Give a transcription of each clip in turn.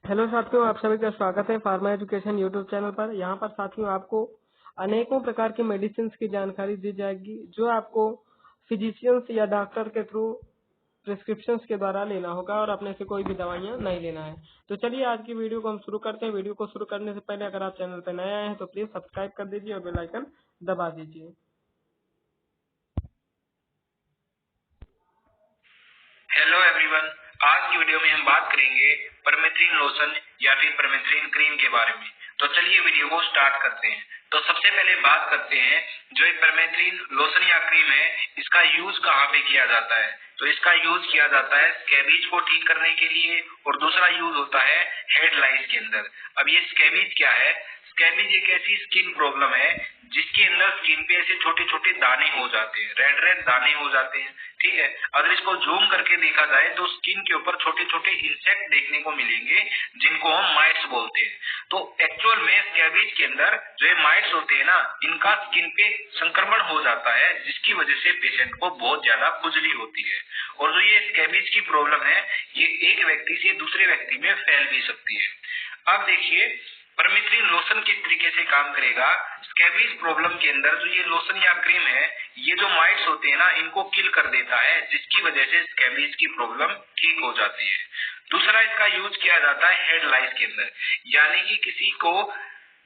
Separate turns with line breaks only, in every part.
Hello साथियों, आप सभी का स्वागत है फार्मा एजुकेशन यूट्यूब चैनल पर। यहाँ पर साथियों आपको अनेकों प्रकार की मेडिसिन की जानकारी दी जाएगी जो आपको फिजिशियंस या डॉक्टर के थ्रू प्रिस्क्रिप्शंस के द्वारा लेना होगा और अपने से कोई भी दवाइयाँ नहीं लेना है। तो चलिए आज की वीडियो को हम शुरू करते हैं। वीडियो को शुरू करने से पहले अगर आप चैनल पर नए आए हैं तो प्लीज सब्सक्राइब कर दीजिए और बेल आइकन दबा दीजिए।
हेलो एवरीवन, आज की वीडियो में हम बात करेंगे परमेथ्रिन लोशन या फिर परमेथ्रिन क्रीम के बारे में। तो चलिए वीडियो को स्टार्ट करते हैं। तो सबसे पहले बात करते हैं जो एक परमेथ्रिन लोशन या क्रीम है, इसका यूज कहाँ पे किया जाता है। तो इसका यूज किया जाता है स्कैबीज को ठीक करने के लिए और दूसरा यूज होता है हेड लाइस के अंदर। अब ये स्कैबीज क्या है? स्कैबीज एक ऐसी स्किन प्रॉब्लम है जिसके अंदर स्किन पे ऐसे छोटे छोटे दाने हो जाते हैं, रेड रेड दाने हो जाते हैं। ठीक है, अगर इसको जूम करके देखा जाए तो स्किन के ऊपर छोटे छोटे इंसेक्ट देखने को मिलेंगे जिनको हम माइट्स बोलते हैं। तो एक्चुअल में स्कैबीज के अंदर जो माइट्स होते हैं ना, इनका स्किन पे संक्रमण हो जाता है जिसकी वजह से पेशेंट को बहुत ज्यादा खुजली होती है। और जो ये स्कैबीज की प्रॉब्लम है, ये एक व्यक्ति से दूसरे व्यक्ति में फैल भी सकती है। अब देखिए परमेथ्रिन लोशन किस तरीके से काम करेगा। स्कैबीज प्रॉब्लम के अंदर जो ये लोशन या क्रीम है, ये जो माइट्स होते हैं ना, इनको किल कर देता है जिसकी वजह से स्कैबीज की प्रॉब्लम ठीक हो जाती है। दूसरा इसका यूज किया जाता है हेड लाइस के अंदर, यानी कि किसी को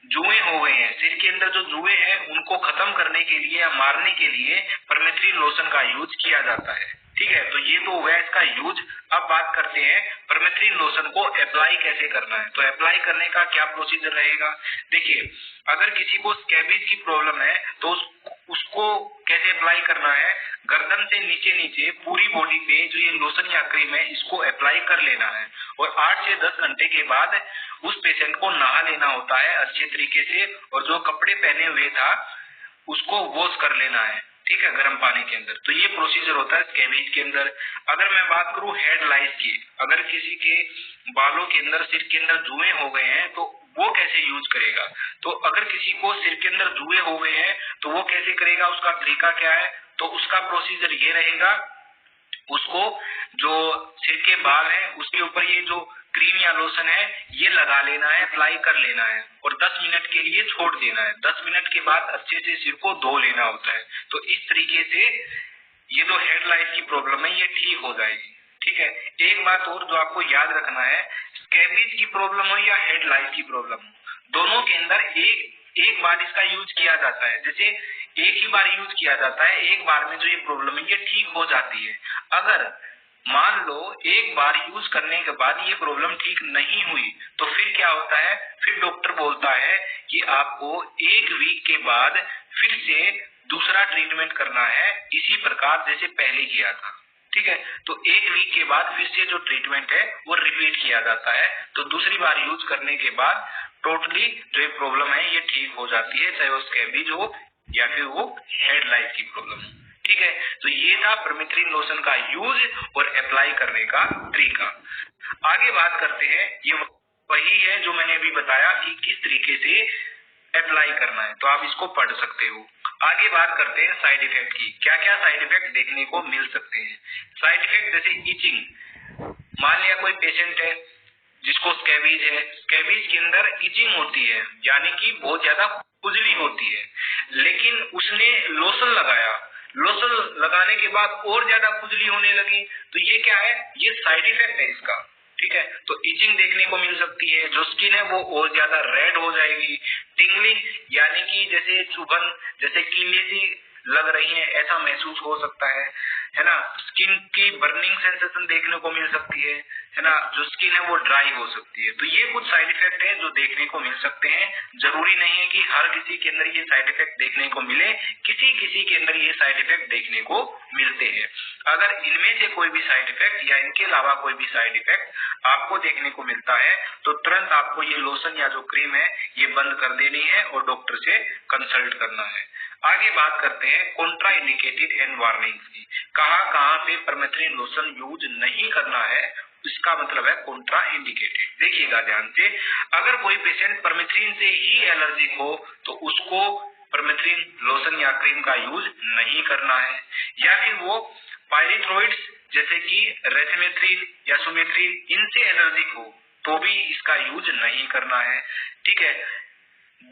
जुए हो गए हैं, सिर के अंदर जो जुए हैं उनको खत्म करने के लिए या मारने के लिए परमेथ्रिन लोशन का यूज किया जाता है। ठीक है, तो ये तो हो गया इसका यूज। अब बात करते हैं परमेथ्रिन लोशन को अप्लाई कैसे करना है। तो अप्लाई करने का क्या प्रोसीजर रहेगा। देखिए, अगर किसी को स्कैबीज की प्रॉब्लम है तो उसको कैसे अप्लाई करना है। गर्दन से नीचे नीचे पूरी बॉडी पे जो ये लोशन या क्रीम है इसको अप्लाई कर लेना है और 8 से 10 घंटे के बाद उस पेशेंट को नहा लेना होता है अच्छे तरीके से, और जो कपड़े पहने हुए था उसको वॉश कर लेना है। ठीक है, गर्म पानी के अंदर। तो ये प्रोसीजर होता है स्कैबीज के अंदर। अगर मैं बात करूं हेड लाइस की, अगर किसी के बालों के अंदर, सिर के अंदर जुए हो गए हैं तो वो कैसे यूज करेगा। तो अगर किसी को सिर के अंदर जुए हो गए हैं तो वो कैसे करेगा, उसका तरीका क्या है। तो उसका प्रोसीजर ये रहेगा, उसको जो सिर के बाल है उसके ऊपर ये जो क्रीम या लोशन है ये लगा लेना है, अप्लाई कर लेना है और 10 मिनट के लिए छोड़ देना है। 10 मिनट के बाद अच्छे से सिर को धो लेना होता है। तो इस तरीके से ये जो हेड लाइस की प्रॉब्लम है ये ठीक हो जाएगी। ठीक है, एक बात और जो आपको याद रखना है, स्कैबीज की प्रॉब्लम हो या हेड लाइस की प्रॉब्लम हो, दोनों के अंदर एक बार इसका यूज किया जाता है। जैसे एक ही बार यूज किया जाता है, एक बार में जो ये प्रॉब्लम है ये ठीक हो जाती है। अगर मान लो एक बार यूज करने के बाद ये प्रॉब्लम ठीक नहीं हुई तो फिर क्या होता है, फिर डॉक्टर बोलता है कि आपको 1 वीक के बाद फिर से दूसरा ट्रीटमेंट करना है इसी प्रकार जैसे पहले किया था। ठीक है, तो 1 वीक के बाद फिर से जो ट्रीटमेंट है वो रिपीट किया जाता है। तो दूसरी बार यूज करने के बाद टोटली जो प्रॉब्लम है ये ठीक हो जाती है, चाहे वो स्कैबीज हो या फिर वो हेड लाइस की प्रॉब्लम हो। ठीक है, तो ये था परमेथ्रिन लोशन का यूज और अप्लाई करने का तरीका। आगे बात करते हैं, ये वही है जो मैंने अभी बताया कि किस तरीके से अप्लाई करना है, तो आप इसको पढ़ सकते हो। आगे बात करते हैं साइड इफेक्ट की, क्या क्या साइड इफेक्ट देखने को मिल सकते हैं। साइड इफेक्ट जैसे इचिंग, मान लिया कोई पेशेंट है जिसको स्कैबीज है, स्कैबीज के अंदर इचिंग होती है यानी कि बहुत ज्यादा खुजली होती है, लेकिन उसने लोशन लगाया, लोशन लगाने के बाद और ज्यादा खुजली होने लगी, तो ये क्या है, ये साइड इफेक्ट है इसका। ठीक है, तो इचिंग देखने को मिल सकती है, जो स्किन है वो और ज्यादा रेड हो जाएगी। टिंगलिंग यानी कि जैसे चुभन, जैसे कीले सी लग रही है ऐसा महसूस हो सकता है ना। स्किन की बर्निंग सेंसेशन देखने को मिल सकती है ना। जो स्किन है वो ड्राई हो सकती है। तो ये कुछ साइड इफेक्ट है जो देखने को मिल सकते हैं। जरूरी नहीं है कि हर किसी के अंदर ये साइड इफेक्ट देखने को मिले, किसी किसी के अंदर ये साइड इफेक्ट देखने को मिलते हैं। अगर इनमें से कोई भी साइड इफेक्ट या इनके अलावा कोई भी साइड इफेक्ट आपको देखने को मिलता है तो तुरंत आपको ये लोशन या जो क्रीम है ये बंद कर देनी है और डॉक्टर से कंसल्ट करना है। आगे बात करते हैं कॉन्ट्रा इंडिकेटेड एंड वार्निंग्स की। कहां पे परमेथ्रिन लोशन यूज नहीं करना है, इसका मतलब है कॉन्ट्रा इंडिकेटेड। देखिएगा ध्यान से, अगर कोई पेशेंट परमेथ्रिन से ही एलर्जिक हो तो उसको परमेथ्रिन लोशन या क्रीम का यूज नहीं करना है। या फिर वो पायरिथ्रोइड्स जैसे कि रेथिमेथ्रिन या सुमेथ्रिन इनसे एलर्जिक हो तो भी इसका यूज नहीं करना है। ठीक है,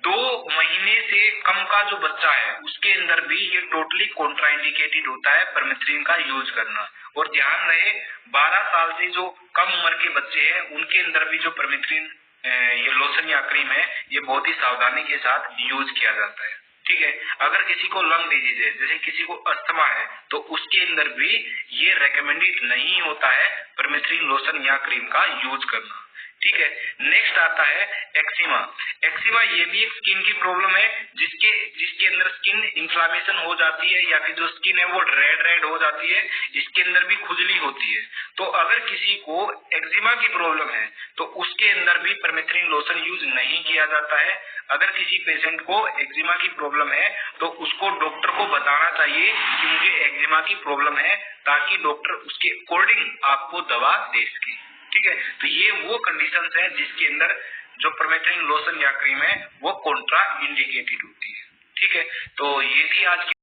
2 महीने से कम का जो बच्चा है उसके अंदर भी ये टोटली कॉन्ट्राइंडिकेटेड होता है परमेथ्रिन का यूज करना। और ध्यान रहे 12 साल से जो कम उम्र के बच्चे हैं उनके अंदर भी जो परमेथ्रिन ये लोशन या क्रीम है ये बहुत ही सावधानी के साथ यूज किया जाता है। ठीक है, अगर किसी को लंग डिजीज है, जैसे किसी को अस्थमा है, तो उसके अंदर भी ये रेकमेंडेड नहीं होता है परमेथ्रिन लोशन या क्रीम का यूज करना। ठीक है, नेक्स्ट आता है एक्सिमा। एक्सिमा ये भी एक स्किन की प्रॉब्लम है जिसके अंदर स्किन इन्फ्लामेशन हो जाती है या फिर जो स्किन है वो रेड हो जाती है, इसके अंदर भी खुजली होती है। तो अगर किसी को एक्जिमा की प्रॉब्लम है तो उसके अंदर भी परमेथ्रिन लोशन यूज नहीं किया जाता है। अगर किसी पेशेंट को एक्जिमा की प्रॉब्लम है तो उसको डॉक्टर को बताना चाहिए कि मुझे एक्जिमा की प्रॉब्लम है, ताकि डॉक्टर उसके अकॉर्डिंग आपको दवा दे सके। ठीक है, तो ये वो कंडीशंस है जिसके अंदर जो परमेथ्रिन लोशन या क्रीम है वो कॉन्ट्रा इंडिकेटेड होती है। ठीक है, तो ये थी आज की